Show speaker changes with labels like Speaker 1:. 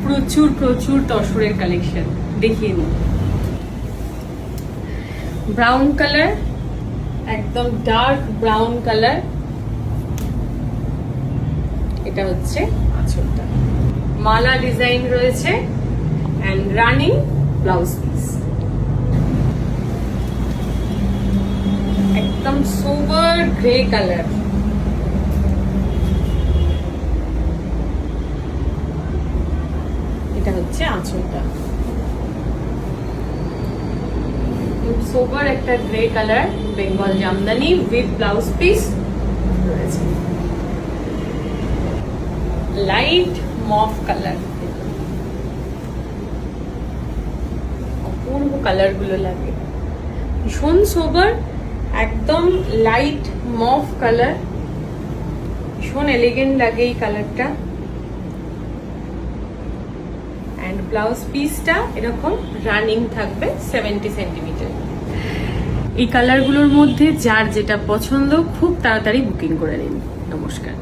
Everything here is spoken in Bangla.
Speaker 1: প্রচুর প্রচুর তসরের কালেকশন দেখিয়ে নিই। ব্রাউন কালার, একদম ডার্ক ব্রাউন কালার, এটা হচ্ছে আঁচলটা। মালা ডিজাইন রয়েছে এন্ড রানিং ব্লাউজ পিস। একদম সোবার গ্রে কালার। এটা হচ্ছে আঁচলটা। সোবার একটা grey colour, Bengal Jamdani with blouse piece রয়েছে। লাইট মফ কালার, অপূর্ব কালার গুলো লাগে, ভীষণ সোবার, একদম লাইট মফ কালার, ভীষণ এলিগেন্ট লাগে এই কালারটা। এন্ড ব্লাউজ পিসটা এরকম রানিং থাকবে 70 সেন্টিমিটার। এই কালারগুলোর মধ্যে যার যেটা পছন্দ খুব তাড়াতাড়ি বুকিং করে নিন। নমস্কার।